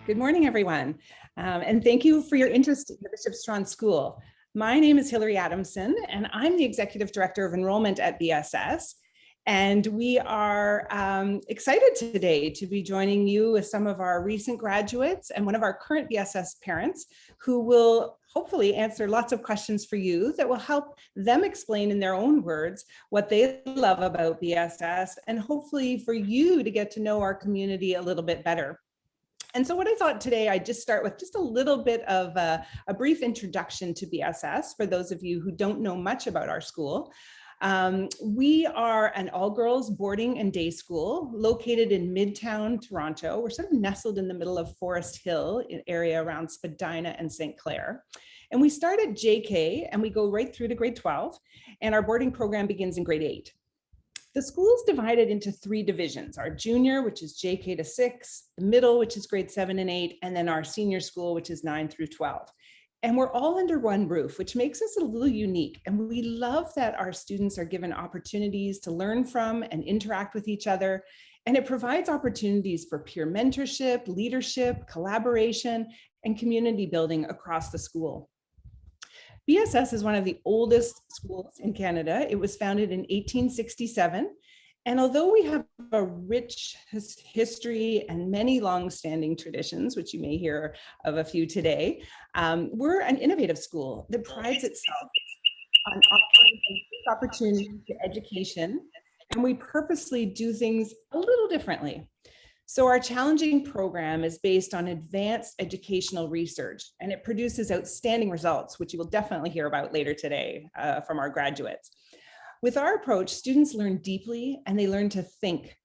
Good morning, everyone. And thank you for your interest in the Bishop Strachan School. My name is Hillary Adamson, and I'm the Executive Director of Enrollment at BSS. And we are excited today to be joining you with some of our recent graduates and one of our current BSS parents who will hopefully answer lots of questions for you that will help them explain in their own words what they love about BSS, and hopefully for you to get to know our community a little bit better. And so what I thought today, I'd just start with just a little bit of a brief introduction to BSS for those of you who don't know much about our school. We are an all-girls boarding and day school located in Midtown Toronto. We're sort of nestled in the middle of Forest Hill, an area around Spadina and St. Clair. And we start at JK and we go right through to grade 12. And our boarding program begins in grade 8. The school is divided into 3 divisions: our junior, which is JK to 6, the middle, which is grade 7 and 8, and then our senior school, which is 9 through 12. And we're all under one roof, which makes us a little unique. And we love that our students are given opportunities to learn from and interact with each other. And it provides opportunities for peer mentorship, leadership, collaboration, and community building across the school. BSS is one of the oldest schools in Canada. It was founded in 1867. And although we have a rich history and many long-standing traditions, which you may hear of a few today, we're an innovative school that prides itself on offering opportunity to education, and we purposely do things a little differently. So our challenging program is based on advanced educational research, and it produces outstanding results, which you will definitely hear about later today from our graduates. With our approach, students learn deeply and they learn to think.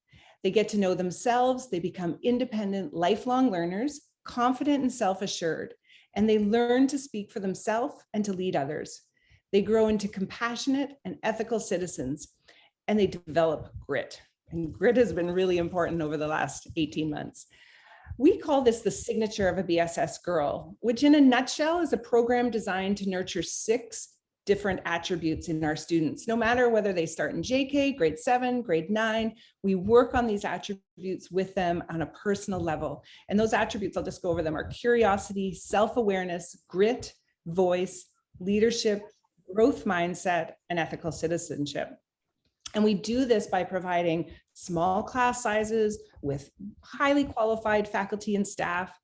They get to know themselves, they become independent, lifelong learners, confident and self-assured, and they learn to speak for themselves and to lead others. They grow into compassionate and ethical citizens, and they develop grit. And grit has been really important over the last 18 months. We call this the signature of a BSS girl, which in a nutshell is a program designed to nurture 6 different attributes in our students. No matter whether they start in JK, grade 7, grade 9, we work on these attributes with them on a personal level. And those attributes, I'll just go over them, are curiosity, self-awareness, grit, voice, leadership, growth mindset, and ethical citizenship. And we do this by providing small class sizes with highly qualified faculty and staff.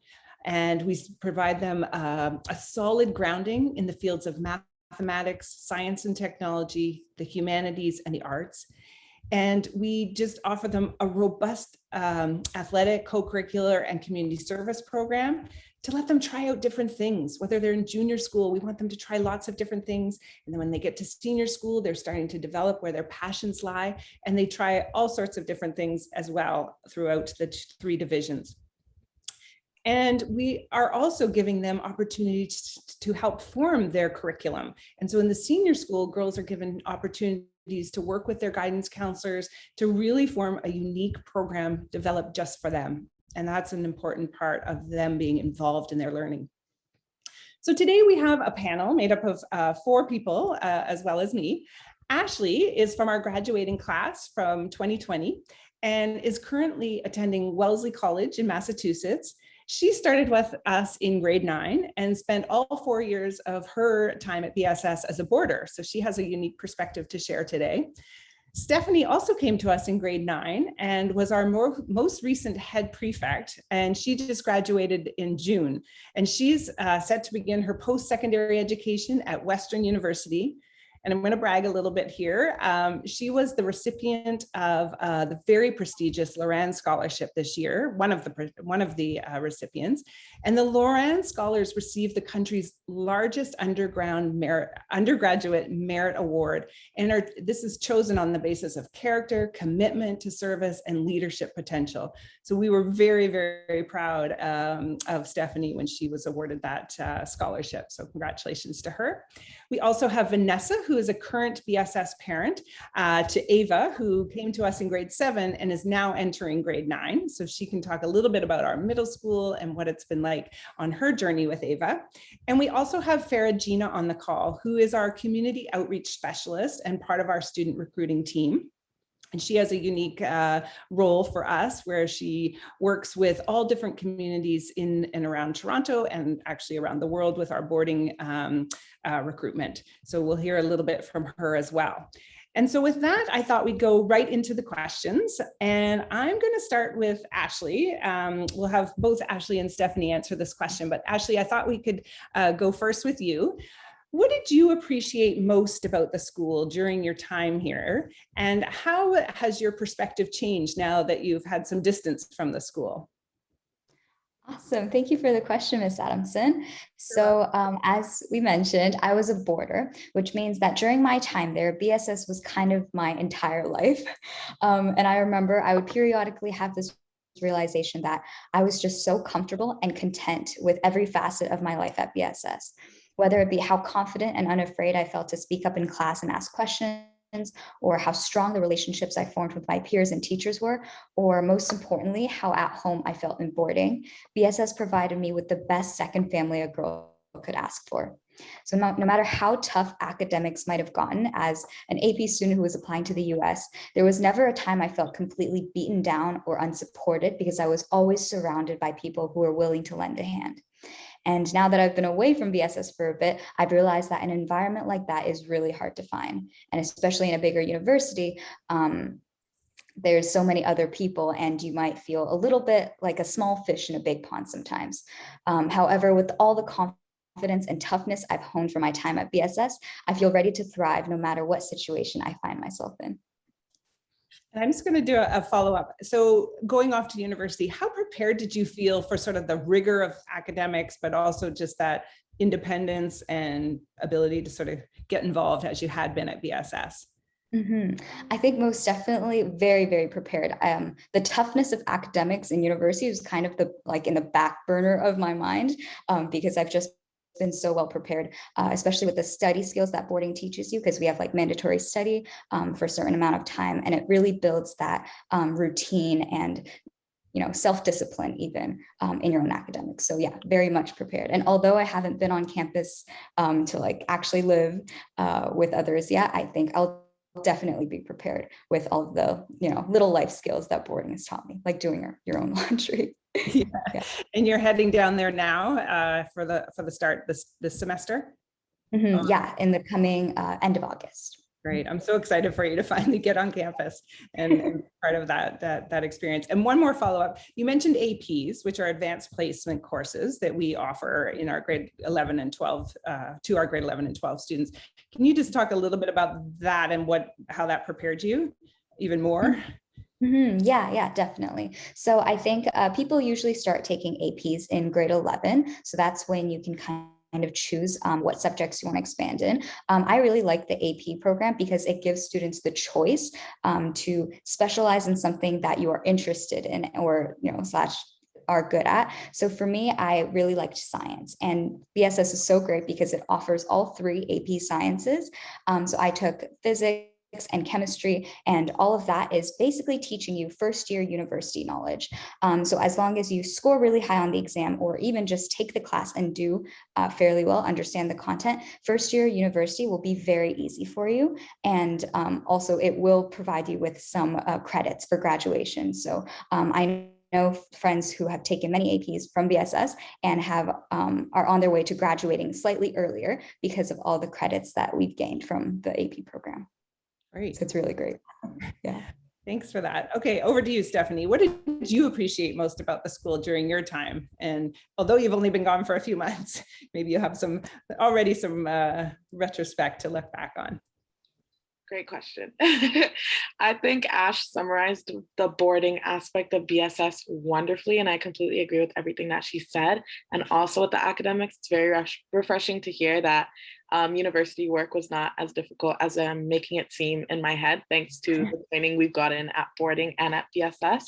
And we provide them a solid grounding in the fields of mathematics, science and technology, the humanities, and the arts. And we just offer them a robust athletic, co-curricular, and community service program to let them try out different things. Whether they're in junior school, we want them to try lots of different things. And then when they get to senior school, they're starting to develop where their passions lie, and they try all sorts of different things as well throughout the 3 divisions. And we are also giving them opportunities to help form their curriculum. And so in the senior school, girls are given opportunities to work with their guidance counselors to really form a unique program developed just for them. And that's an important part of them being involved in their learning. So today we have a panel made up of 4 people, as well as me. Ashley is from our graduating class from 2020 and is currently attending Wellesley College in Massachusetts. She started with us in grade 9 and spent all 4 years of her time at BSS as a boarder. So she has a unique perspective to share today. Stephanie also came to us in grade 9 and was our most recent head prefect, and she just graduated in June. And she's set to begin her post-secondary education at Western University. And I'm going to brag a little bit here. She was the recipient of the very prestigious Loran Scholarship this year, one of the recipients. And the Loran Scholars received the country's largest undergraduate merit award. And this is chosen on the basis of character, commitment to service, and leadership potential. So we were very, very proud of Stephanie when she was awarded that scholarship. So congratulations to her. We also have Vanessa, who is a current BSS parent, to Ava, who came to us in grade 7 and is now entering grade 9. So she can talk a little bit about our middle school and what it's been like on her journey with Ava. And we also have Farah Gina on the call, who is our community outreach specialist and part of our student recruiting team. And she has a unique role for us where she works with all different communities in and around Toronto and actually around the world with our boarding recruitment. So we'll hear a little bit from her as well. And so with that, I thought we'd go right into the questions. And I'm going to start with Ashley. We'll have both Ashley and Stephanie answer this question. But Ashley, I thought we could go first with you. What did you appreciate most about the school during your time here? And how has your perspective changed now that you've had some distance from the school? Awesome. Thank you for the question, Ms. Adamson. So as we mentioned, I was a boarder, which means that during my time there, BSS was kind of my entire life. And I remember I would periodically have this realization that I was just so comfortable and content with every facet of my life at BSS, whether it be how confident and unafraid I felt to speak up in class and ask questions, or how strong the relationships I formed with my peers and teachers were, or most importantly, how at home I felt in boarding. BSS provided me with the best second family a girl could ask for. So no matter how tough academics might have gotten, as an AP student who was applying to the US, there was never a time I felt completely beaten down or unsupported because I was always surrounded by people who were willing to lend a hand. And now that I've been away from BSS for a bit, I've realized that an environment like that is really hard to find. And especially in a bigger university, there's so many other people and you might feel a little bit like a small fish in a big pond sometimes. However, with all the confidence and toughness I've honed from my time at BSS, I feel ready to thrive no matter what situation I find myself in. And I'm just going to do a follow-up. So going off to university, how prepared did you feel for sort of the rigor of academics, but also just that independence and ability to sort of get involved as you had been at BSS? I think most definitely very, very prepared. The toughness of academics in university was kind of in the back burner of my mind because I've just been so well prepared, especially with the study skills that boarding teaches you, because we have like mandatory study for a certain amount of time, and it really builds that routine and self-discipline even in your own academics. So yeah, very much prepared. And although I haven't been on campus to like actually live with others yet, I think I'll definitely be prepared with all of the little life skills that boarding has taught me, like doing your own laundry. Yeah. Yeah. And you're heading down there now for the start this semester? Yeah, in the coming end of August. Great. I'm so excited for you to finally get on campus and part of that experience. And one more follow-up. You mentioned APs, which are advanced placement courses that we offer in our grade 11 and 12 to our grade 11 and 12 students. Can you just talk a little bit about that and how that prepared you even more? Yeah, definitely. So I think people usually start taking APs in grade 11. So that's when you can kind of choose what subjects you want to expand in. I really like the AP program because it gives students the choice to specialize in something that you are interested in or, / are good at. So for me, I really liked science, and BSS is so great because it offers all 3 AP sciences. So I took physics and chemistry, and all of that is basically teaching you first year university knowledge. So as long as you score really high on the exam, or even just take the class and do fairly well, understand the content, first year university will be very easy for you. And also it will provide you with some credits for graduation. So I know friends who have taken many APs from BSS and are on their way to graduating slightly earlier because of all the credits that we've gained from the AP program. Great. So it's really great. Yeah. Thanks for that. Okay, over to you, Stephanie. What did you appreciate most about the school during your time? And although you've only been gone for a few months, maybe you have some retrospect to look back on. Great question. I think Ash summarized the boarding aspect of BSS wonderfully, and I completely agree with everything that she said. And also with the academics, it's very refreshing to hear that university work was not as difficult as I'm making it seem in my head, thanks to the training we've gotten at boarding and at BSS.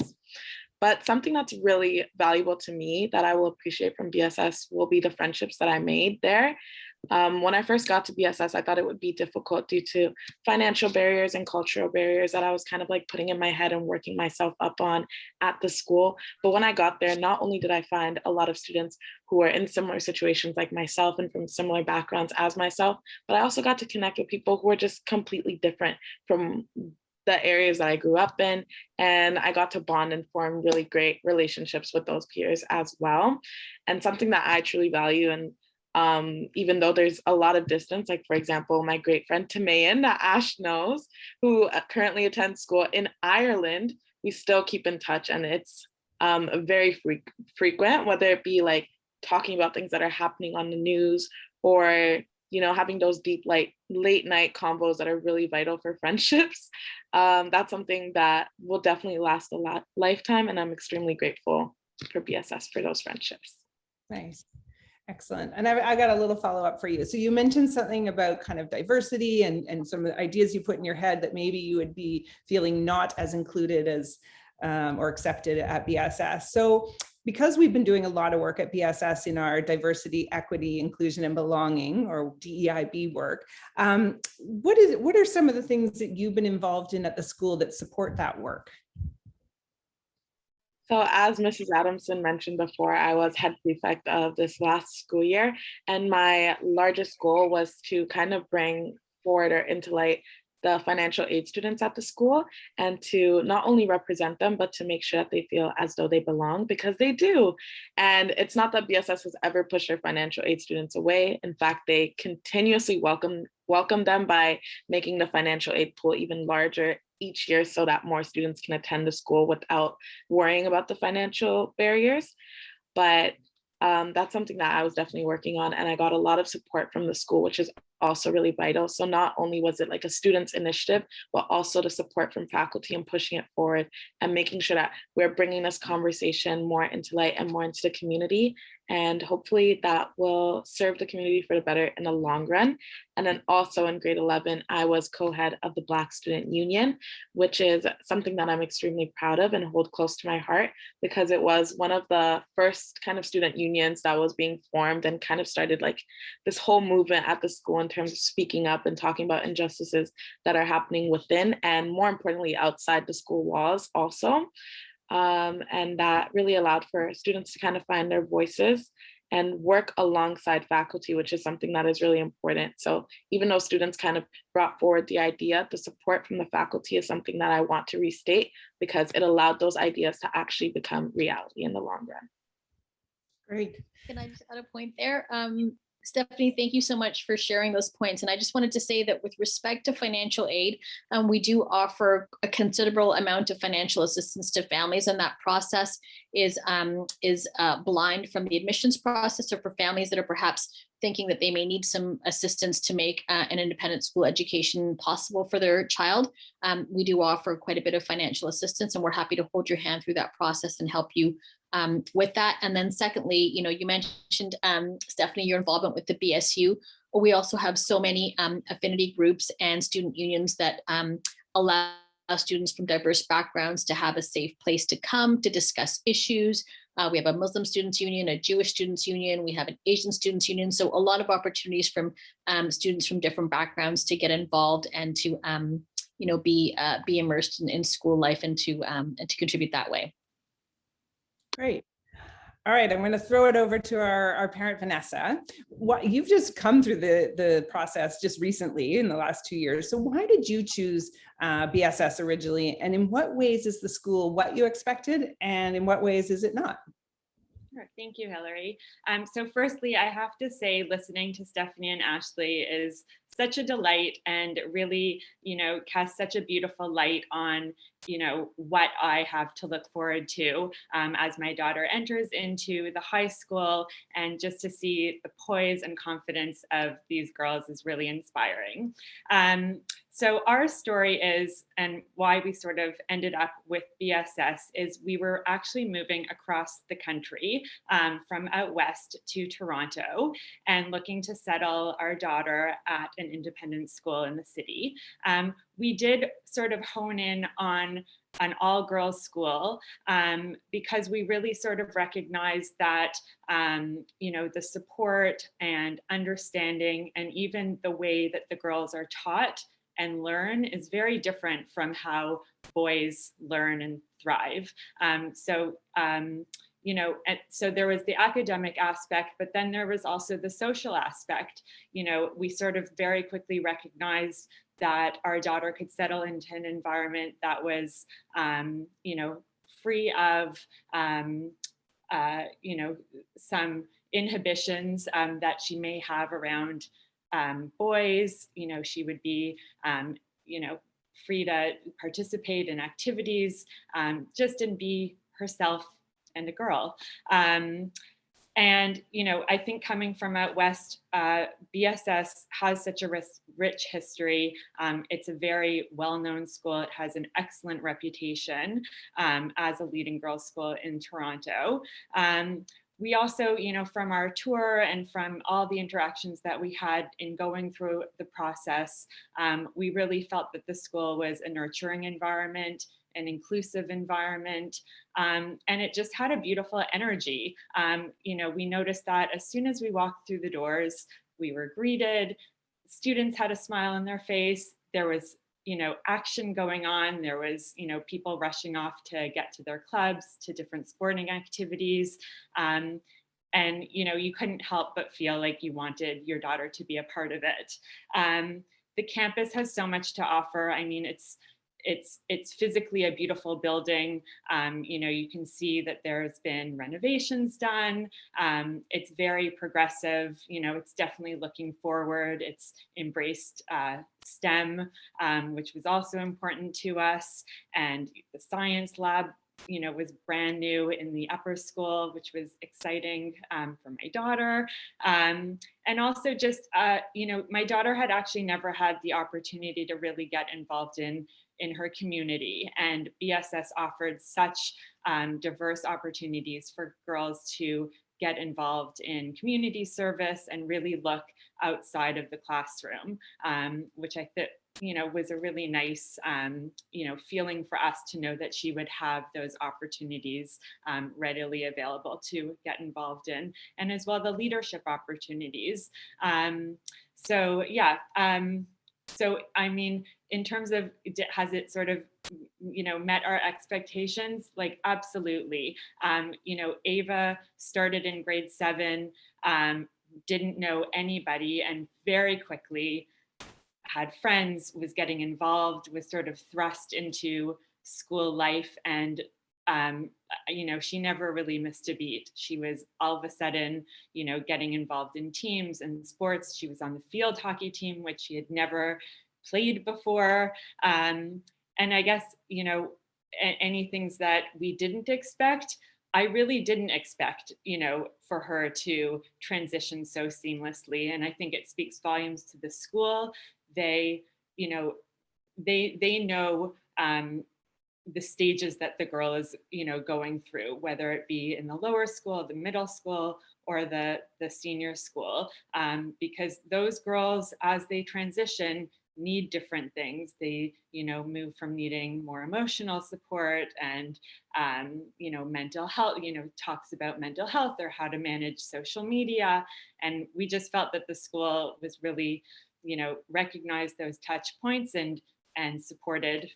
But something that's really valuable to me that I will appreciate from BSS will be the friendships that I made there. When I first got to BSS, I thought it would be difficult due to financial barriers and cultural barriers that I was kind of like putting in my head and working myself up on at the school. But when I got there, not only did I find a lot of students who were in similar situations like myself and from similar backgrounds as myself, but I also got to connect with people who were just completely different from the areas that I grew up in, and I got to bond and form really great relationships with those peers as well. And something that I truly value, and even though there's a lot of distance, like for example, my great friend Tamayan that Ash knows, who currently attends school in Ireland, we still keep in touch, and it's very frequent, whether it be like talking about things that are happening on the news, or having those deep late night combos that are really vital for friendships. That's something that will definitely last a lifetime, and I'm extremely grateful for BSS for those friendships. Nice. Excellent. And I got a little follow-up for you. So you mentioned something about kind of diversity and some of the ideas you put in your head that maybe you would be feeling not as included as or accepted at BSS. So because we've been doing a lot of work at BSS in our diversity, equity, inclusion, and belonging, or DEIB work, what are some of the things that you've been involved in at the school that support that work? So as Mrs. Adamson mentioned before, I was head prefect of this last school year, and my largest goal was to kind of bring forward or into light the financial aid students at the school, and to not only represent them, but to make sure that they feel as though they belong, because they do. And it's not that BSS has ever pushed their financial aid students away. In fact, they continuously welcome them by making the financial aid pool even larger each year, so that more students can attend the school without worrying about the financial barriers. But that's something that I was definitely working on, and I got a lot of support from the school, which is also really vital. So not only was it like a student's initiative, but also the support from faculty and pushing it forward and making sure that we're bringing this conversation more into light and more into the community. And hopefully that will serve the community for the better in the long run. And then also in grade 11, I was co-head of the Black Student Union, which is something that I'm extremely proud of and hold close to my heart, because it was one of the first kind of student unions that was being formed and kind of started like this whole movement at the school in terms of speaking up and talking about injustices that are happening within, and more importantly, outside the school walls also. And that really allowed for students to kind of find their voices and work alongside faculty, which is something that is really important. So even though students kind of brought forward the idea, the support from the faculty is something that I want to restate, because it allowed those ideas to actually become reality in the long run. Great. Can I just add a point there? Stephanie, thank you so much for sharing those points. And I just wanted to say that with respect to financial aid, we do offer a considerable amount of financial assistance to families, and that process is blind from the admissions process, or for families that are perhaps thinking that they may need some assistance to make an independent school education possible for their child. We do offer quite a bit of financial assistance, and we're happy to hold your hand through that process and help you with that. And then secondly, you mentioned, Stephanie, your involvement with the BSU. We also have so many affinity groups and student unions that allow students from diverse backgrounds to have a safe place to come to discuss issues. We have a Muslim students union, a Jewish students union, we have an Asian students union. So a lot of opportunities from students from different backgrounds to get involved and to be immersed in school life and to contribute that way. Great. All right, I'm going to throw it over to our parent, Vanessa. You've just come through the process just recently in the last 2 years. So why did you choose BSS originally? And in what ways is the school what you expected? And in what ways is it not? Sure. Thank you, Hillary. So firstly, I have to say, listening to Stephanie and Ashley is such a delight, and really, casts such a beautiful light on, what I have to look forward to as my daughter enters into the high school, and just to see the poise and confidence of these girls is really inspiring. So our story is, and why we sort of ended up with BSS, is we were actually moving across the country from out west to Toronto and looking to settle our daughter at an independent school in the city. We did sort of hone in on an all-girls school because we really sort of recognized that, the support and understanding and even the way that the girls are taught and learn is very different from how boys learn and thrive. So there was the academic aspect, but then there was also the social aspect. We sort of very quickly recognized that our daughter could settle into an environment that was, free of, some inhibitions that she may have around boys. She would be, free to participate in activities, just and be herself and a girl. And, I think coming from out West, BSS has such a rich history. It's a very well-known school. It has an excellent reputation as a leading girls' school in Toronto. We also, from our tour and from all the interactions that we had in going through the process, we really felt that the school was a nurturing environment, an inclusive environment, and it just had a beautiful energy. We noticed that as soon as we walked through the doors, we were greeted. Students had a smile on their face. There was, action going on. There was, people rushing off to get to their clubs, to different sporting activities. And, you couldn't help but feel like you wanted your daughter to be a part of it. The campus has so much to offer. I mean, it's physically a beautiful building. You can see that there's been renovations done. It's very progressive. It's definitely looking forward. It's embraced STEM, which was also important to us. And the science lab, was brand new in the upper school, which was exciting for my daughter. And also just, my daughter had actually never had the opportunity to really get involved in her community, and BSS offered such diverse opportunities for girls to get involved in community service and really look outside of the classroom, which I think, was a really nice, feeling for us to know that she would have those opportunities readily available to get involved in, and as well the leadership opportunities. So, I mean, in terms of, has it sort of, met our expectations? Like, absolutely. Ava started in grade 7, didn't know anybody, and very quickly had friends, was getting involved, was sort of thrust into school life. And, she never really missed a beat. She was all of a sudden, getting involved in teams and sports. She was on the field hockey team, which she had never played before. And I guess, any things that we didn't expect, I really didn't expect, for her to transition so seamlessly. And I think it speaks volumes to the school. They know the stages that the girl is, going through, whether it be in the lower school, the middle school, or the senior school, because those girls, as they transition, need different things. They, move from needing more emotional support and, mental health, talks about mental health or how to manage social media. And we just felt that the school was really, recognized those touch points and supported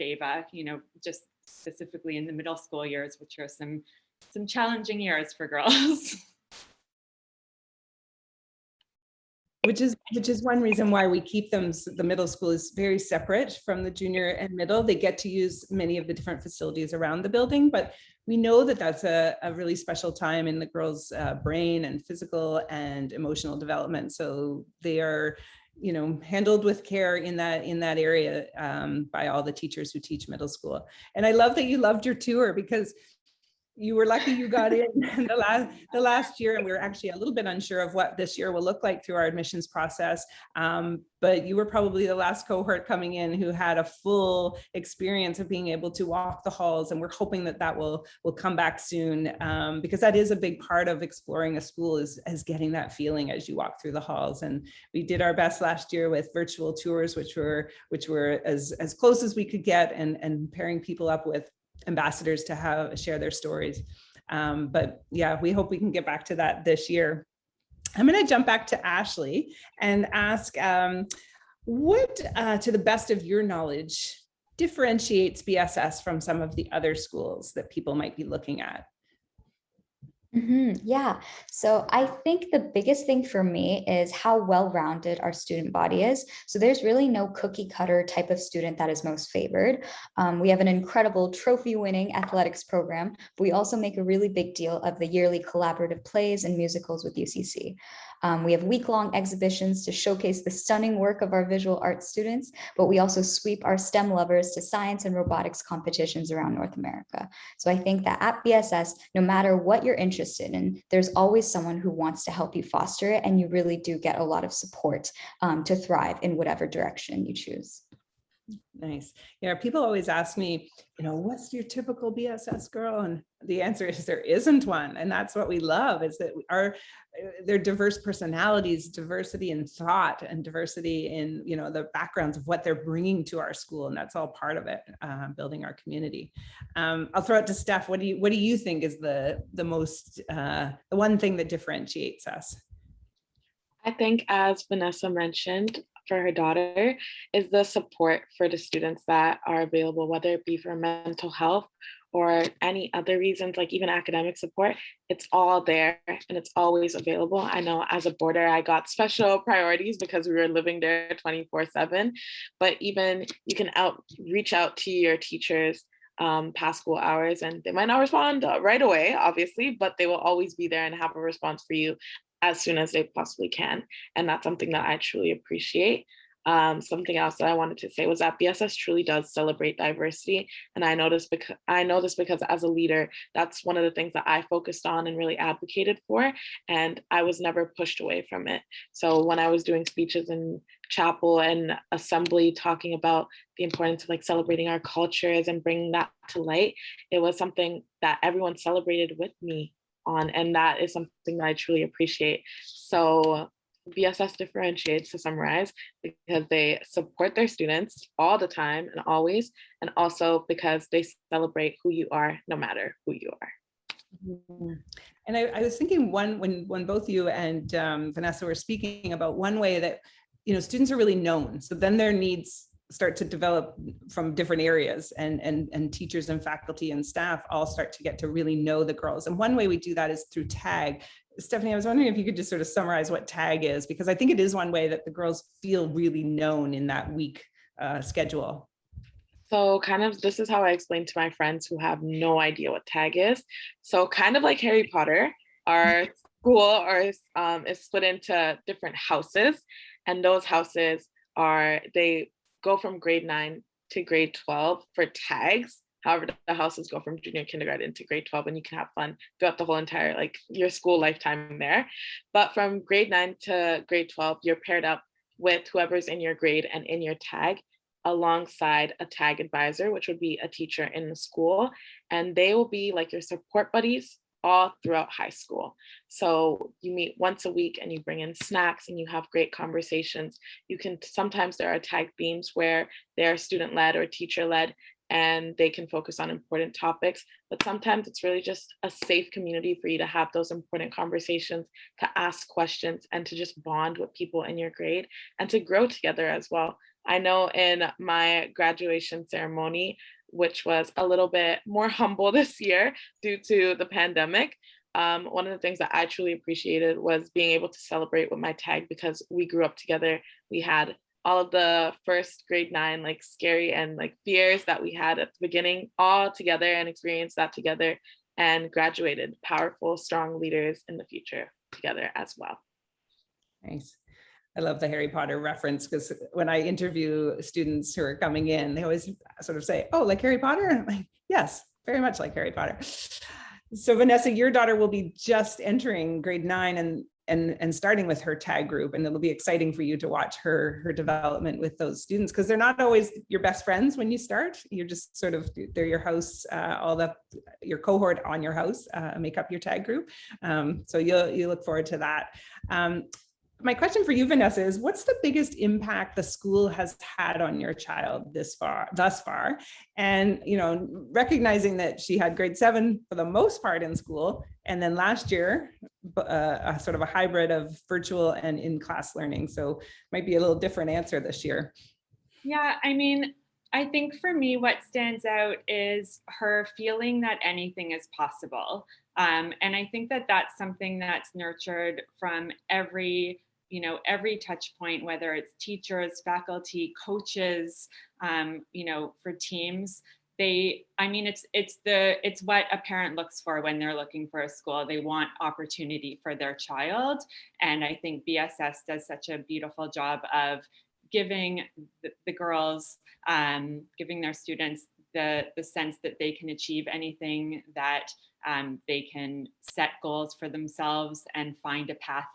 Ava, just specifically in the middle school years, which are some challenging years for girls. Which is one reason why we keep them. The middle school is very separate from the junior and middle. They get to use many of the different facilities around the building, but we know that that's a really special time in the girls' brain and physical and emotional development. So they are, handled with care in that area by all the teachers who teach middle school. And I love that you loved your tour, because you were lucky you got in the last year, and we were actually a little bit unsure of what this year will look like through our admissions process. But you were probably the last cohort coming in who had a full experience of being able to walk the halls, and we're hoping that will come back soon, because that is a big part of exploring a school, is getting that feeling as you walk through the halls. And we did our best last year with virtual tours, which were as close as we could get, and pairing people up with ambassadors to share their stories. But yeah, we hope we can get back to that this year. I'm going to jump back to Ashley and ask, what, to the best of your knowledge, differentiates BSS from some of the other schools that people might be looking at? Yeah. So I think the biggest thing for me is how well-rounded our student body is. So there's really no cookie cutter type of student that is most favored. We have an incredible trophy-winning athletics program. But we also make a really big deal of the yearly collaborative plays and musicals with UCC. We have week-long exhibitions to showcase the stunning work of our visual arts students, but we also sweep our STEM lovers to science and robotics competitions around North America. So I think that at BSS, no matter what you're interested in, there's always someone who wants to help you foster it, and you really do get a lot of support to thrive in whatever direction you choose. Nice. Yeah, people always ask me, what's your typical BSS girl? And the answer is there isn't one. And that's what we love, is that they're diverse personalities, diversity in thought, and diversity in, the backgrounds of what they're bringing to our school. And that's all part of it, building our community. I'll throw it to Steph. What do you think is the one thing that differentiates us? I think, as Vanessa mentioned, for her daughter, is the support for the students that are available, whether it be for mental health or any other reasons, like even academic support. It's all there and it's always available. I know as a boarder, I got special priorities because we were living there 24/7, but even you can reach out to your teachers past school hours, and they might not respond right away, obviously, but they will always be there and have a response for you as soon as they possibly can. And that's something that I truly appreciate. Something else that I wanted to say was that BSS truly does celebrate diversity. And I know this because as a leader, that's one of the things that I focused on and really advocated for. And I was never pushed away from it. So when I was doing speeches in chapel and assembly, talking about the importance of celebrating our cultures and bringing that to light, it was something that everyone celebrated with me on, and that is something that I truly appreciate. So BSS differentiates, to summarize, because they support their students all the time and always, and also because they celebrate who you are, no matter who you are. And I was thinking when both you and Vanessa were speaking about one way that students are really known, so then their needs start to develop from different areas, and teachers and faculty and staff all start to get to really know the girls. And one way we do that is through TAG. Stephanie, I was wondering if you could just sort of summarize what TAG is, because I think it is one way that the girls feel really known in that week schedule. So this is how I explain to my friends who have no idea what TAG is. So kind of like Harry Potter, our school is split into different houses, and those houses they go from grade 9 to grade 12 for tags. However, the houses go from junior kindergarten to grade 12, and you can have fun throughout the whole entire, your school lifetime there. But from grade 9 to grade 12, you're paired up with whoever's in your grade and in your tag, alongside a tag advisor, which would be a teacher in the school. And they will be like your support buddies all throughout high school. So you meet once a week and you bring in snacks and you have great conversations. Sometimes there are tag themes where they're student-led or teacher-led, and they can focus on important topics. But sometimes it's really just a safe community for you to have those important conversations, to ask questions, and to just bond with people in your grade and to grow together as well. I know in my graduation ceremony, which was a little bit more humble this year due to the pandemic, one of the things that I truly appreciated was being able to celebrate with my tag, because we grew up together. We had all of the first grade 9 scary and fears that we had at the beginning all together, and experienced that together, and graduated powerful, strong leaders in the future together as well. Nice. I love the Harry Potter reference, because when I interview students who are coming in, they always sort of say, "Oh, like Harry Potter?" I'm like, yes, very much like Harry Potter. So Vanessa, your daughter will be just entering grade 9 and starting with her tag group, and it'll be exciting for you to watch her development with those students, because they're not always your best friends when you start. You're just sort of, they're your house, your cohort on your house make up your tag group. So you look forward to that. My question for you, Vanessa, is what's the biggest impact the school has had on your child thus far? And, recognizing that she had grade 7 for the most part in school, and then last year, a sort of a hybrid of virtual and in-class learning. So might be a little different answer this year. Yeah, I mean, I think for me, what stands out is her feeling that anything is possible. And I think that that's something that's nurtured from every touch point, whether it's teachers, faculty, coaches, for teams. It's what a parent looks for when they're looking for a school. They want opportunity for their child. And I think BSS does such a beautiful job of giving the girls, giving their students the sense that they can achieve anything, that they can set goals for themselves and find a path,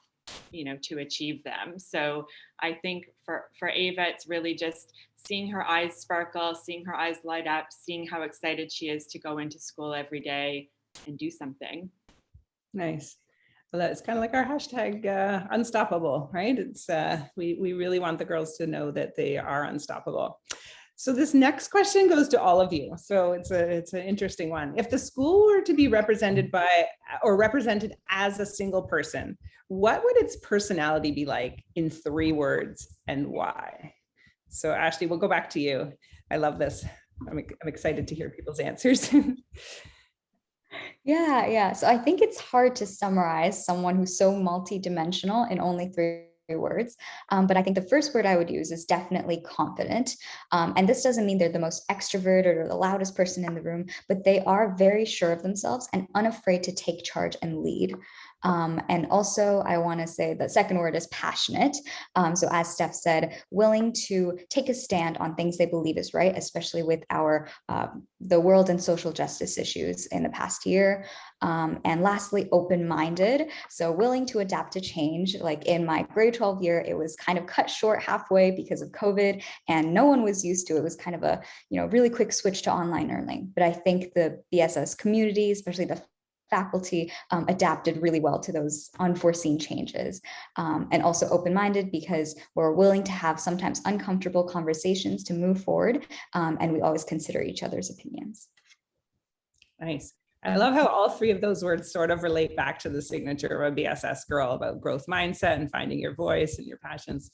to achieve them. So I think for Ava, it's really just seeing her eyes sparkle, seeing her eyes light up, seeing how excited she is to go into school every day and do something. Nice. Well, it's kind of like our hashtag unstoppable, right? It's we really want the girls to know that they are unstoppable. So this next question goes to all of you. So it's an interesting one. If the school were to be represented by or represented as a single person, what would its personality be like in 3 words and why? So Ashley, we'll go back to you. I love this. I'm excited to hear people's answers. Yeah. So I think it's hard to summarize someone who's so multidimensional in only 3 words. But I think the first word I would use is definitely confident. And this doesn't mean they're the most extroverted or the loudest person in the room, but they are very sure of themselves and unafraid to take charge and lead. And also, I want to say the second word is passionate. So as Steph said, willing to take a stand on things they believe is right, especially with the world and social justice issues in the past year. And lastly, open-minded. So willing to adapt to change. Like in my grade 12 year, it was kind of cut short halfway because of COVID and no one was used to it. It was kind of a really quick switch to online learning. But I think the BSS community, especially the faculty, adapted really well to those unforeseen changes, and also open-minded because we're willing to have sometimes uncomfortable conversations to move forward, and we always consider each other's opinions. Nice. I love how all 3 of those words sort of relate back to the signature of a BSS girl about growth mindset and finding your voice and your passions.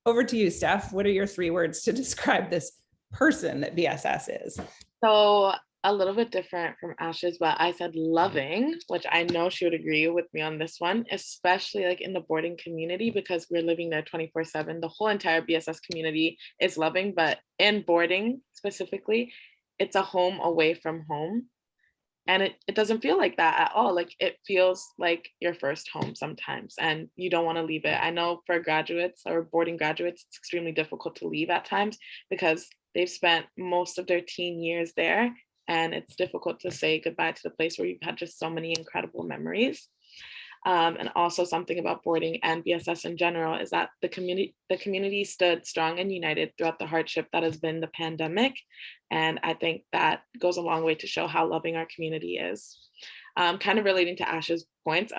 Over to you, Steph. What are your 3 words to describe this person that BSS is? So a little bit different from Ash's, but I said loving, which I know she would agree with me on this one, especially like in the boarding community, because we're living there 24/7. The whole entire BSS community is loving, but in boarding specifically, it's a home away from home. And it doesn't feel like that at all. Like it feels like your first home sometimes and you don't want to leave it. I know for graduates or boarding graduates, it's extremely difficult to leave at times because they've spent most of their teen years there. And it's difficult to say goodbye to the place where you've had just so many incredible memories. And also something about boarding and BSS in general is that the community stood strong and united throughout the hardship that has been the pandemic. And I think that goes a long way to show how loving our community is. Kind of relating to Ash's points,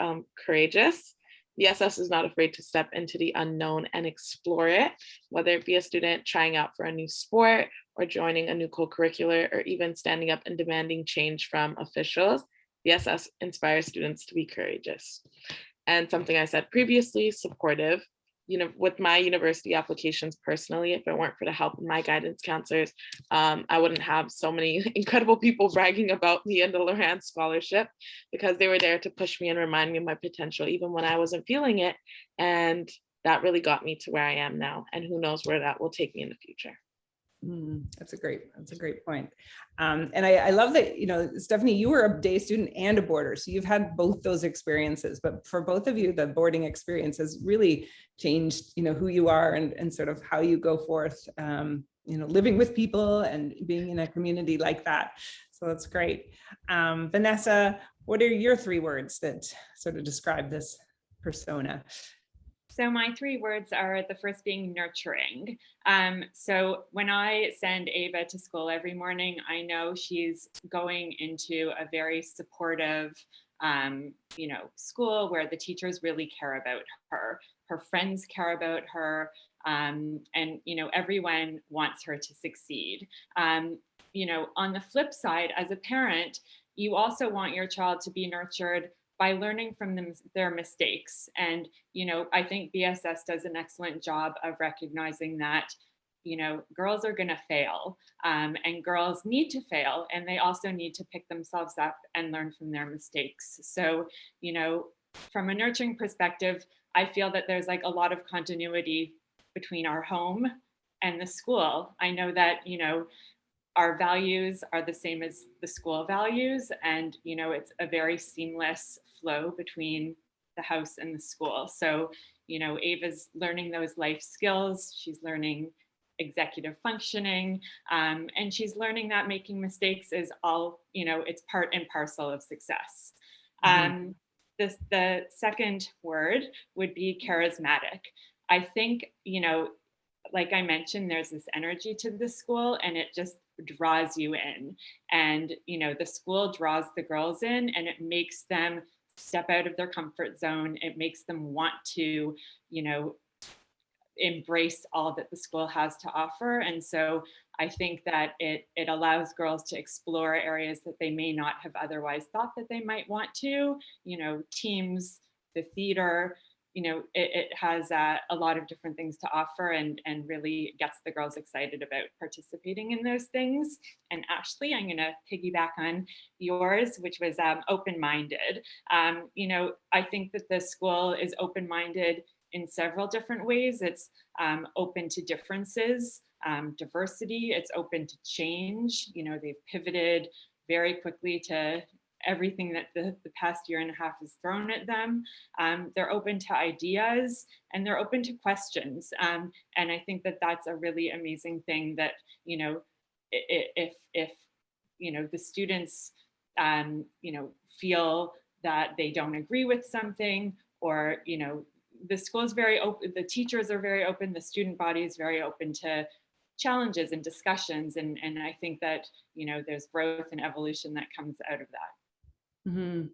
courageous. BSS is not afraid to step into the unknown and explore it, whether it be a student trying out for a new sport or joining a new co-curricular or even standing up and demanding change from officials. BSS inspires students to be courageous. And something I said previously, supportive. With my university applications personally, if it weren't for the help of my guidance counselors, I wouldn't have so many incredible people bragging about me and the Loran Scholarship because they were there to push me and remind me of my potential, even when I wasn't feeling it. And that really got me to where I am now. And who knows where that will take me in the future. That's a great point. And I love that, Stephanie, you were a day student and a boarder. So you've had both those experiences, but for both of you, the boarding experience has really changed, who you are and sort of how you go forth, living with people and being in a community like that. So that's great. Vanessa, what are your 3 words that sort of describe this persona? So my 3 words are the first being nurturing. So when I send Ava to school every morning, I know she's going into a very supportive, school where the teachers really care about her. Her friends care about her, and everyone wants her to succeed. On the flip side, as a parent, you also want your child to be nurtured by learning from their mistakes. And, I think BSS does an excellent job of recognizing that girls are going to fail, and girls need to fail, and they also need to pick themselves up and learn from their mistakes. So, from a nurturing perspective, I feel that there's like a lot of continuity between our home and the school. I know that, our values are the same as the school values, and, it's a very seamless flow between the house and the school. So, Ava's learning those life skills. She's learning executive functioning, and she's learning that making mistakes is all, it's part and parcel of success. Mhm. The second word would be charismatic. I think, like I mentioned, there's this energy to the school, and it just draws you in. And, the school draws the girls in, and it makes them step out of their comfort zone. It makes them want to, embrace all that the school has to offer. And so I think that it allows girls to explore areas that they may not have otherwise thought that they might want to, teams, the theater, it has a lot of different things to offer, and really gets the girls excited about participating in those things. And Ashley, I'm going to piggyback on yours, which was open-minded. I think that the school is open-minded in several different ways. It's open to differences, diversity. It's open to change. They've pivoted very quickly to everything that the past year and a half has thrown at them. They're open to ideas, and they're open to questions. And I think that that's a really amazing thing, that, if the students, feel that they don't agree with something, or, the school is very open, the teachers are very open, the student body is very open to challenges and discussions. And I think that, there's growth and evolution that comes out of that. Mm-hmm.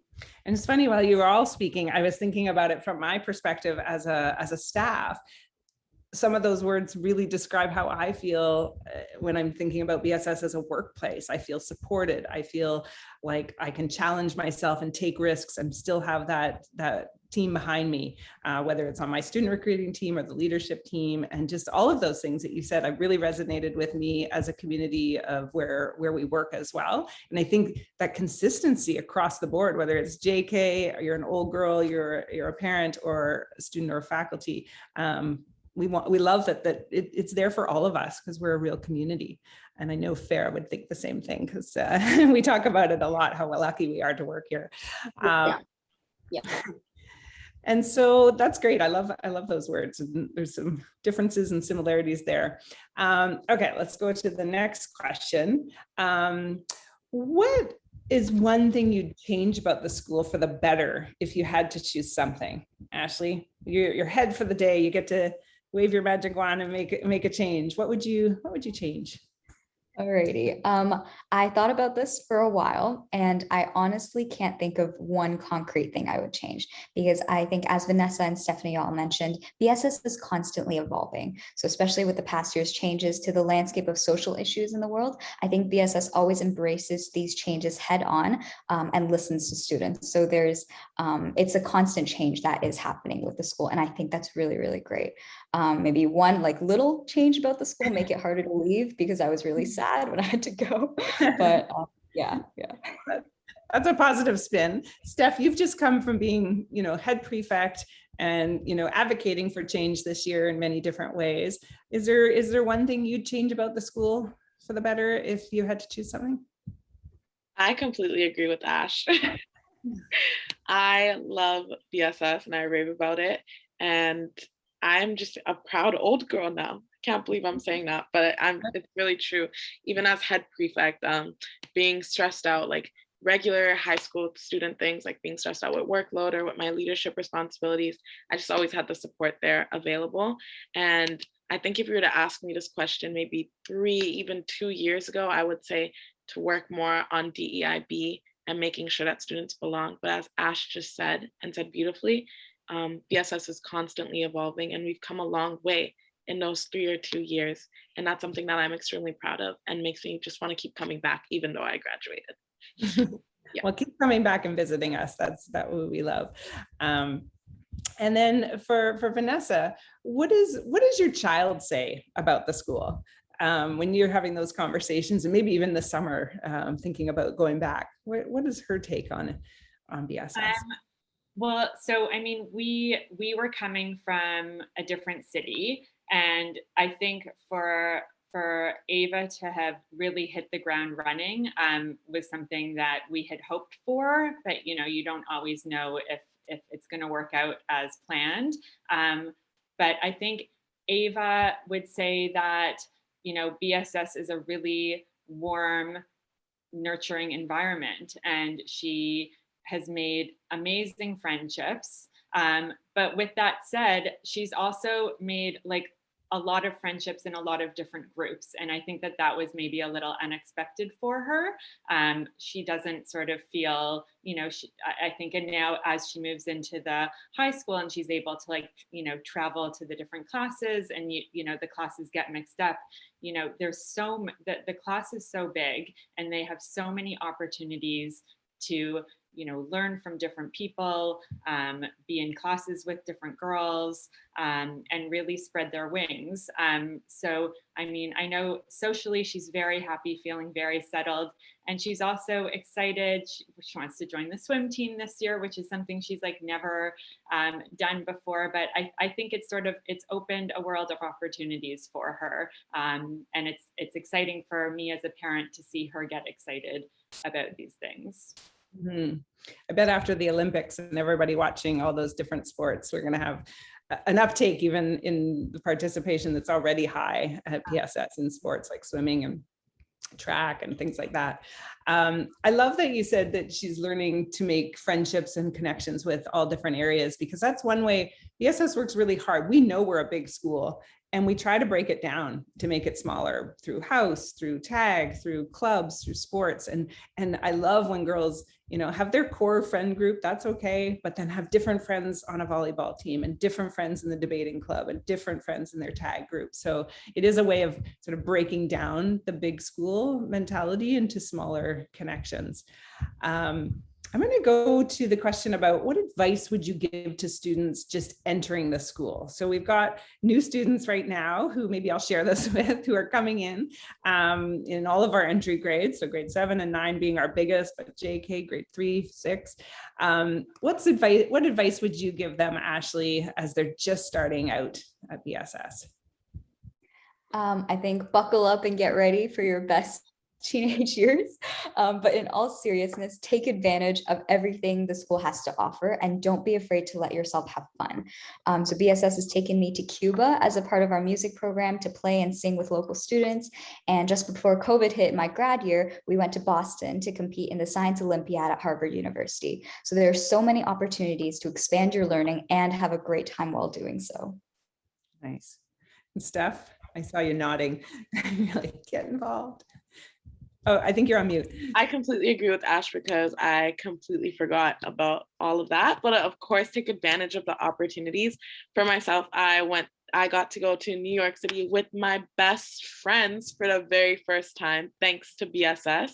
And it's funny, while you were all speaking, I was thinking about it from my perspective as a staff. Some of those words really describe how I feel when I'm thinking about BSS as a workplace. I feel supported. I feel like I can challenge myself and take risks and still have that team behind me, whether it's on my student recruiting team or the leadership team, and just all of those things that you said have really resonated with me as a community of where we work as well. And I think that consistency across the board, whether it's JK, or you're an old girl, you're a parent, or a student or faculty, we love that it's there for all of us, because we're a real community. And I know Farah would think the same thing, because we talk about it a lot, how lucky we are to work here. Yeah. And so that's great. I love those words. And there's some differences and similarities there. Okay, let's go to the next question. What is one thing you'd change about the school for the better if you had to choose something? Ashley, your head for the day. You get to wave your magic wand and make a change. What would you change? Alrighty. I thought about this for a while, and I honestly can't think of one concrete thing I would change, because I think, as Vanessa and Stephanie all mentioned, BSS is constantly evolving. So especially with the past year's changes to the landscape of social issues in the world, I think BSS always embraces these changes head on, and listens to students. So it's a constant change that is happening with the school. And I think that's really, really great. Maybe one little change about the school, make it harder to leave, because I was really sad when I had to go. But yeah. That's a positive spin. Steph, you've just come from being, head prefect and, advocating for change this year in many different ways. Is there one thing you'd change about the school for the better if you had to choose something? I completely agree with Ash. I love BSS and I rave about it. And I'm just a proud old girl now. Can't believe I'm saying that, but it's really true. Even as head prefect, being stressed out, like regular high school student things, like being stressed out with workload or with my leadership responsibilities, I just always had the support there available. And I think if you were to ask me this question maybe 3, even 2 years ago, I would say to work more on DEIB and making sure that students belong. But as Ash just said, and said beautifully, BSS is constantly evolving, and we've come a long way in those 3 or 2 years. And that's something that I'm extremely proud of and makes me just want to keep coming back, even though I graduated. Yeah. Well, keep coming back and visiting us. That's what we love. And then for Vanessa, what does your child say about the school when you're having those conversations, and maybe even this summer thinking about going back? What is her take on BSS? Well, so I mean, we were coming from a different city, and I think for Ava to have really hit the ground running was something that we had hoped for, but you don't always know if it's going to work out as planned. But I think Ava would say that BSS is a really warm, nurturing environment, and she has made amazing friendships. But with that said, she's also made like a lot of friendships in a lot of different groups. And I think that was maybe a little unexpected for her. She doesn't sort of feel, I think, and now as she moves into the high school and she's able to travel to the different classes, and the classes get mixed up, there's the class is so big, and they have so many opportunities to learn from different people, be in classes with different girls, and really spread their wings. So, I mean, I know socially she's very happy, feeling very settled, and she's also excited. She wants to join the swim team this year, which is something she's like never done before. But I think it's opened a world of opportunities for her, and it's exciting for me as a parent to see her get excited about these things. Mm-hmm. I bet after the Olympics and everybody watching all those different sports, we're going to have an uptake even in the participation that's already high at BSS in sports like swimming and track and things like that. I love that you said that she's learning to make friendships and connections with all different areas, because that's one way BSS works really hard. We know we're a big school, and we try to break it down to make it smaller through house, through tag, through clubs, through sports. And I love when girls, have their core friend group, that's okay, but then have different friends on a volleyball team, and different friends in the debating club, and different friends in their tag group. So it is a way of sort of breaking down the big school mentality into smaller connections. I'm going to go to the question about what advice would you give to students just entering the school? So we've got new students right now who maybe I'll share this with, who are coming in all of our entry grades. So grade 7 and 9 being our biggest, but JK, grade 3, 6. What advice would you give them, Ashley, as they're just starting out at BSS? I think buckle up and get ready for your best teenage years. But in all seriousness, take advantage of everything the school has to offer, and don't be afraid to let yourself have fun. So BSS has taken me to Cuba as a part of our music program to play and sing with local students. And just before COVID hit my grad year, we went to Boston to compete in the Science Olympiad at Harvard University. So there are so many opportunities to expand your learning and have a great time while doing so. Nice. And Steph, I saw you nodding. Really get involved. Oh, I think you're on mute. I completely agree with Ash, because I completely forgot about all of that. But of course, take advantage of the opportunities. For myself, I got to go to New York City with my best friends for the very first time, thanks to BSS.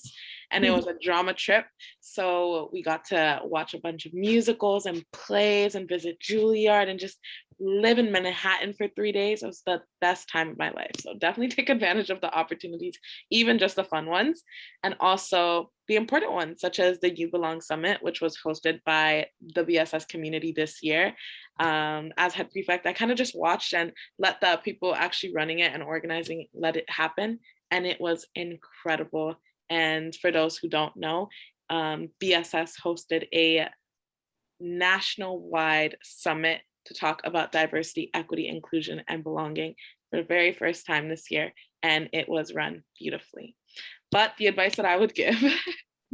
And it was a drama trip. So we got to watch a bunch of musicals and plays and visit Juilliard and just live in Manhattan for 3 days. It was the best time of my life. So definitely take advantage of the opportunities, even just the fun ones, and also the important ones, such as the You Belong Summit, which was hosted by the BSS community this year. As head prefect, I kind of just watched and let the people actually running it and organizing let it happen. And it was incredible. And for those who don't know, BSS hosted a national-wide summit to talk about diversity, equity, inclusion, and belonging for the very first time this year. And it was run beautifully. But the advice that I would give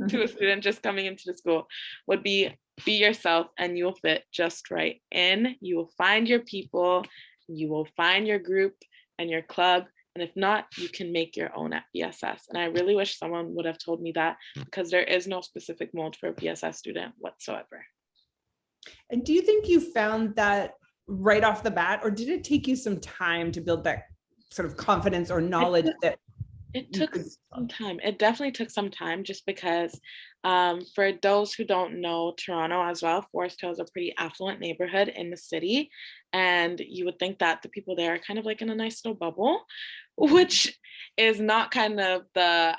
to a student just coming into the school would be yourself, and you will fit just right in. You will find your people, you will find your group and your club. And if not, you can make your own at BSS. And I really wish someone would have told me that, because there is no specific mold for a BSS student whatsoever. And do you think you found that right off the bat, or did it take you some time to build that sort of confidence or knowledge that It took some time. It definitely took some time just because for those who don't know Toronto as well, Forest Hill is a pretty affluent neighborhood in the city. And you would think that the people there are kind of like in a nice little bubble, which is not kind of the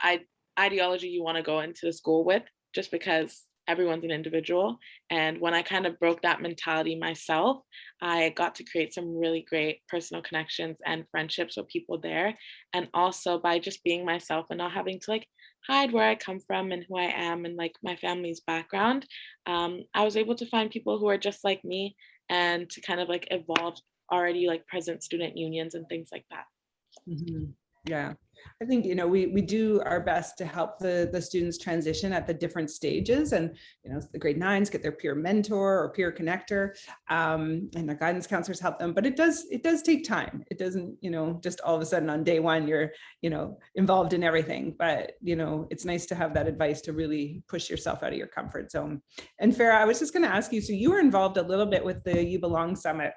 ideology you want to go into the school with, just because everyone's an individual. And when I kind of broke that mentality myself, I got to create some really great personal connections and friendships with people there. And also by just being myself and not having to like hide where I come from and who I am and like my family's background, I was able to find people who are just like me and to kind of like evolve already like present student unions and things like that. Mhm. Yeah, I think, we do our best to help the students transition at the different stages, and, the grade 9s get their peer mentor or peer connector, and their guidance counselors help them, but it does take time. It doesn't, just all of a sudden on day one, you're, involved in everything, but, it's nice to have that advice to really push yourself out of your comfort zone. And Farah, I was just going to ask you, so you were involved a little bit with the You Belong Summit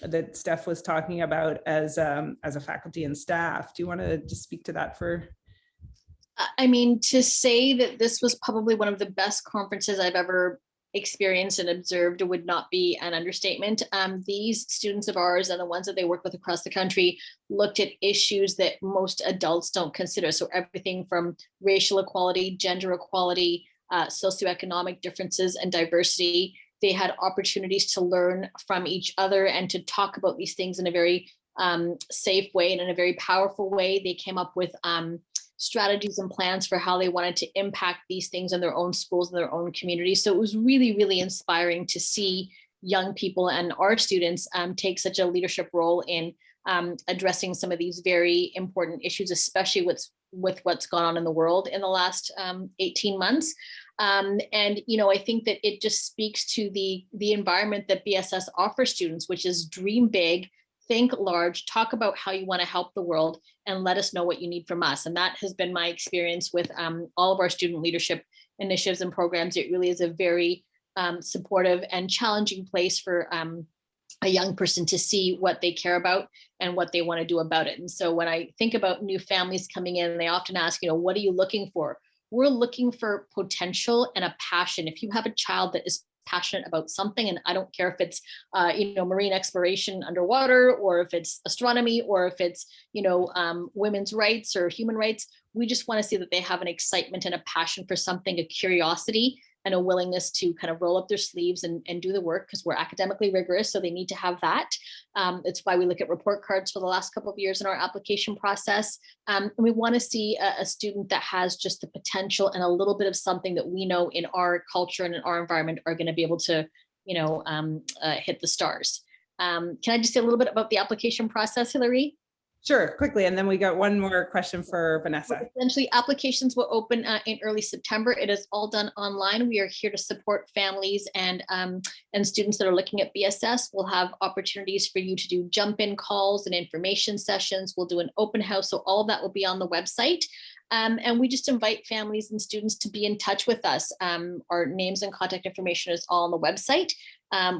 that Steph was talking about as a faculty and staff. Do you want to just speak to that for? I mean, to say that this was probably one of the best conferences I've ever experienced and observed would not be an understatement. These students of ours and the ones that they work with across the country looked at issues that most adults don't consider. So everything from racial equality, gender equality, socioeconomic differences, and diversity. They had opportunities to learn from each other and to talk about these things in a very safe way and in a very powerful way. They came up with strategies and plans for how they wanted to impact these things in their own schools and their own communities. So it was really, really inspiring to see young people and our students take such a leadership role in addressing some of these very important issues, especially with what's gone on in the world in the last 18 months. And I think that it just speaks to the environment that BSS offers students, which is dream big, think large, talk about how you want to help the world, and let us know what you need from us. And that has been my experience with all of our student leadership initiatives and programs. It really is a very supportive and challenging place for a young person to see what they care about and what they want to do about it. And so when I think about new families coming in, they often ask, what are you looking for? We're looking for potential and a passion. If you have a child that is passionate about something, and I don't care if it's marine exploration underwater, or if it's astronomy, or if it's women's rights or human rights, we just want to see that they have an excitement and a passion for something, a curiosity and a willingness to kind of roll up their sleeves and do the work, because we're academically rigorous, so they need to have that. It's why we look at report cards for the last couple of years in our application process. And we want to see a student that has just the potential and a little bit of something that we know in our culture and in our environment are going to be able to, hit the stars. Can I just say a little bit about the application process, Hillary? Sure, quickly, and then we got one more question for Vanessa. Essentially, applications will open in early September. It is all done online. We are here to support families and students that are looking at BSS. We'll have opportunities for you to do jump-in calls and information sessions. We'll do an open house, so all of that will be on the website. And we just invite families and students to be in touch with us. Our names and contact information is all on the website.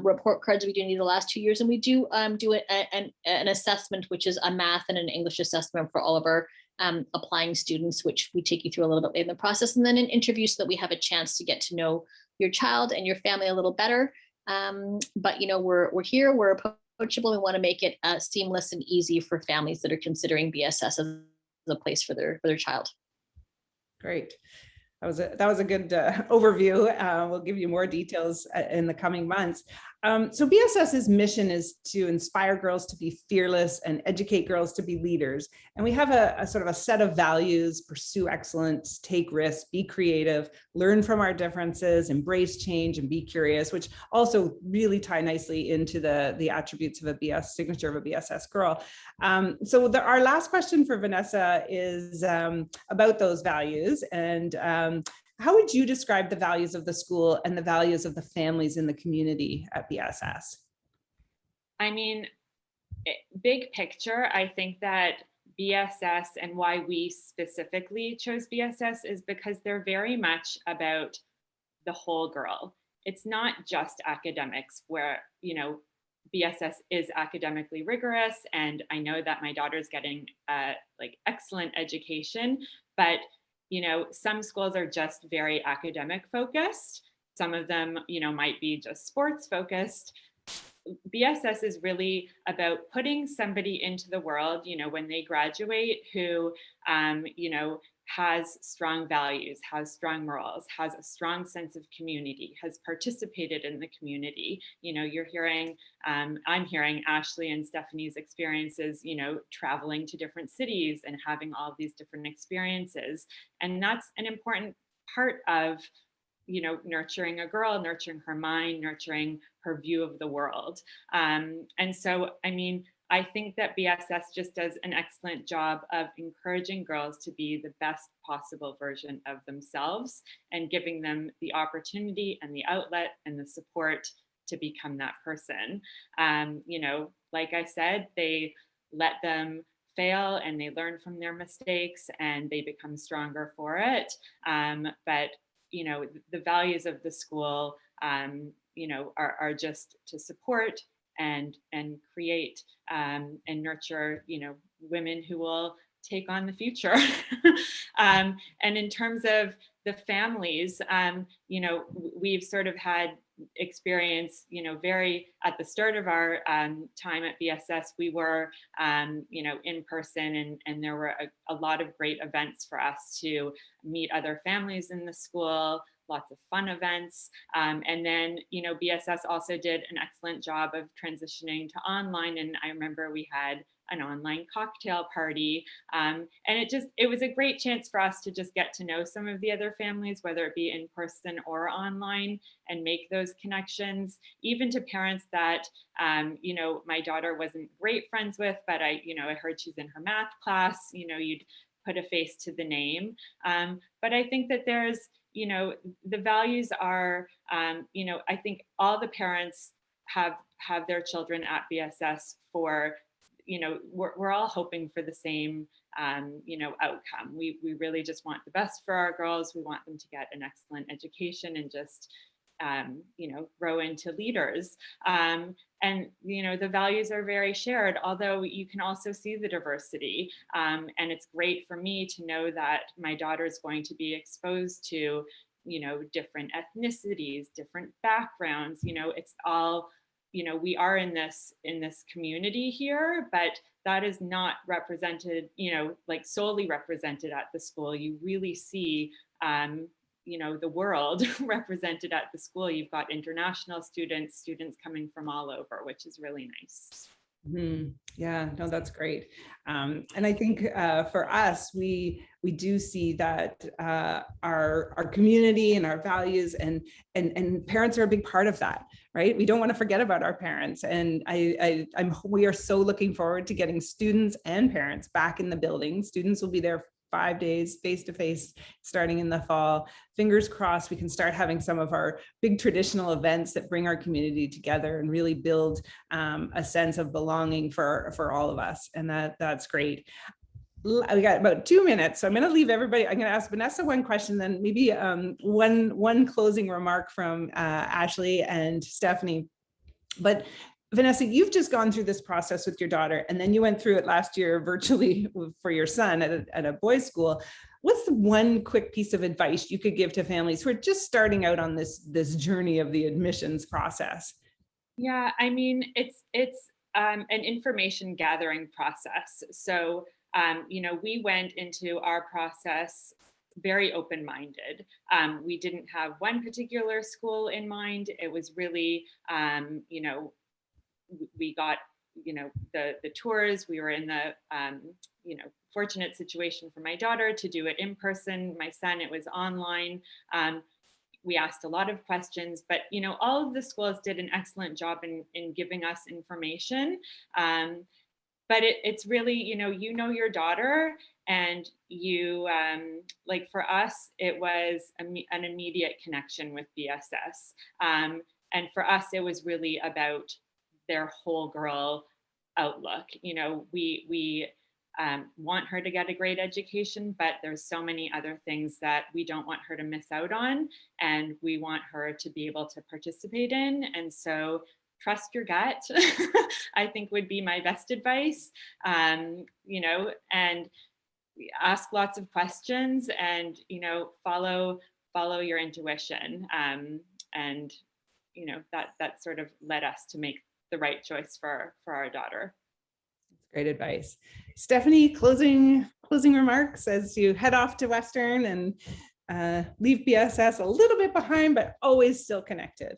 Report cards we do need the last 2 years, and we do an assessment, which is a math and an English assessment for all of our applying students, which we take you through a little bit later in the process, and then an interview so that we have a chance to get to know your child and your family a little better. But we're here, we're approachable, we want to make it seamless and easy for families that are considering BSS as a place for their child. Great. That was a good overview. We'll give you more details in the coming months. So BSS's mission is to inspire girls to be fearless and educate girls to be leaders. And we have a sort of a set of values: pursue excellence, take risks, be creative, learn from our differences, embrace change, and be curious, which also really tie nicely into the attributes of a signature of a BSS girl. So our last question for Vanessa is about those values, and how would you describe the values of the school and the values of the families in the community at BSS? I mean, big picture, I think that BSS, and why we specifically chose BSS, is because they're very much about the whole girl. It's not just academics, where, BSS is academically rigorous, and I know that my daughter's getting like excellent education, but some schools are just very academic focused. Some of them, might be just sports focused. BSS is really about putting somebody into the world, when they graduate who, has strong values, has strong morals, has a strong sense of community, has participated in the community. You're hearing, I'm hearing Ashley and Stephanie's experiences, traveling to different cities and having all of these different experiences. And that's an important part of nurturing a girl, nurturing her mind, nurturing her view of the world. And so, I think that BSS just does an excellent job of encouraging girls to be the best possible version of themselves and giving them the opportunity and the outlet and the support to become that person. Like I said, they let them fail and they learn from their mistakes and they become stronger for it. But the values of the school, are just to support and create and nurture, women who will take on the future. And in terms of the families, we've sort of had experience, very at the start of our time at BSS, we were, in person, and there were a lot of great events for us to meet other families in the school, lots of fun events. And then, BSS also did an excellent job of transitioning to online. And I remember we had an online cocktail party. And it was a great chance for us to just get to know some of the other families, whether it be in person or online, and make those connections, even to parents that, my daughter wasn't great friends with, but I heard she's in her math class, you'd put a face to the name. But I think that there's, the values are, I think all the parents have their children at BSS for, we're all hoping for the same, outcome. We really just want the best for our girls. We want them to get an excellent education and just, grow into leaders. And, the values are very shared, although you can also see the diversity. And it's great for me to know that my daughter is going to be exposed to, different ethnicities, different backgrounds, it's all, we are in this community here, but that is not represented, like solely represented at the school. You really see, the world represented at the school. You've got international students coming from all over, which is really nice. Mm-hmm. Yeah, no, that's great. And I think for us, we do see that our community and our values and parents are a big part of that, right? We don't want to forget about our parents. And we are so looking forward to getting students and parents back in the building. Students will be there 5 days face-to-face starting in the fall. Fingers crossed we can start having some of our big traditional events that bring our community together and really build a sense of belonging for all of us. And that's great. We got about 2 minutes, so I'm going to leave everybody. I'm going to ask Vanessa one question, then maybe one closing remark from Ashley and Stephanie. But Vanessa, you've just gone through this process with your daughter, and then you went through it last year virtually for your son at a boys' school. What's the one quick piece of advice you could give to families who are just starting out on this journey of the admissions process? Yeah, it's an information gathering process. So, we went into our process very open-minded. We didn't have one particular school in mind. It was really, we got, the tours. We were in the, fortunate situation for my daughter to do it in person. My son, it was online. We asked a lot of questions, but, all of the schools did an excellent job in giving us information. But it's really, your daughter, and you, like for us, it was an immediate connection with BSS. And for us, it was really about their whole girl outlook. We want her to get a great education, but there's so many other things that we don't want her to miss out on, and we want her to be able to participate in. And so trust your gut, I think would be my best advice. You know, and ask lots of questions, and, you know, follow your intuition. And, you know, that sort of led us to make the right choice for our daughter. That's great advice. Stephanie, closing remarks as you head off to Western and leave BSS a little bit behind, but always still connected.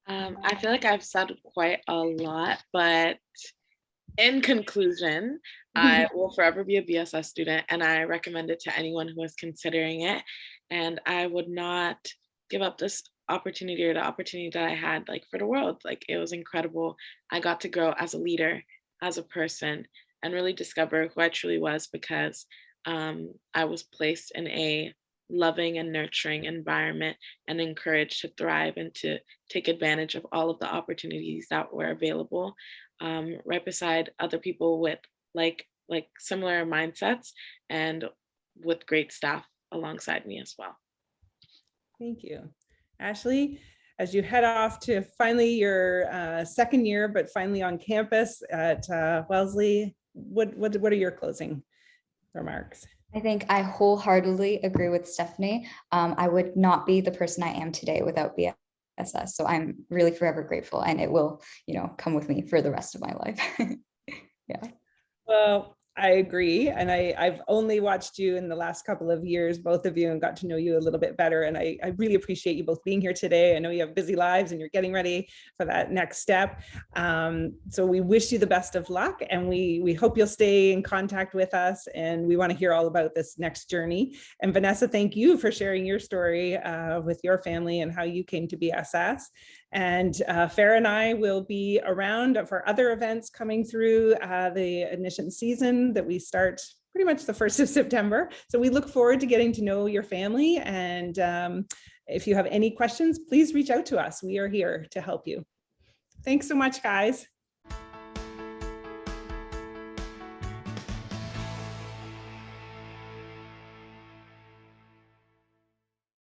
I feel like I've said quite a lot, but in conclusion, I will forever be a BSS student, and I recommend it to anyone who is considering it. And I would not give up this opportunity or the opportunity that I had, like, for the world. Like, it was incredible. I got to grow as a leader, as a person, and really discover who I truly was, because I was placed in a loving and nurturing environment and encouraged to thrive and to take advantage of all of the opportunities that were available, right beside other people with like similar mindsets and with great staff alongside me as well. Thank you. Ashley, as you head off to finally your second year, but finally on campus at Wellesley, what are your closing remarks? I think I wholeheartedly agree with Stephanie. I would not be the person I am today without BSS. So I'm really forever grateful, and it will, you know, come with me for the rest of my life. Yeah. Well, I agree. And I've only watched you in the last couple of years, both of you, and got to know you a little bit better. And I really appreciate you both being here today. I know you have busy lives and you're getting ready for that next step. So we wish you the best of luck, and we hope you'll stay in contact with us. And we want to hear all about this next journey. And Vanessa, thank you for sharing your story with your family and how you came to BSS. And Farah and I will be around for other events coming through the admission season that we start pretty much the 1st of September. So we look forward to getting to know your family. And if you have any questions, please reach out to us. We are here to help you. Thanks so much, guys.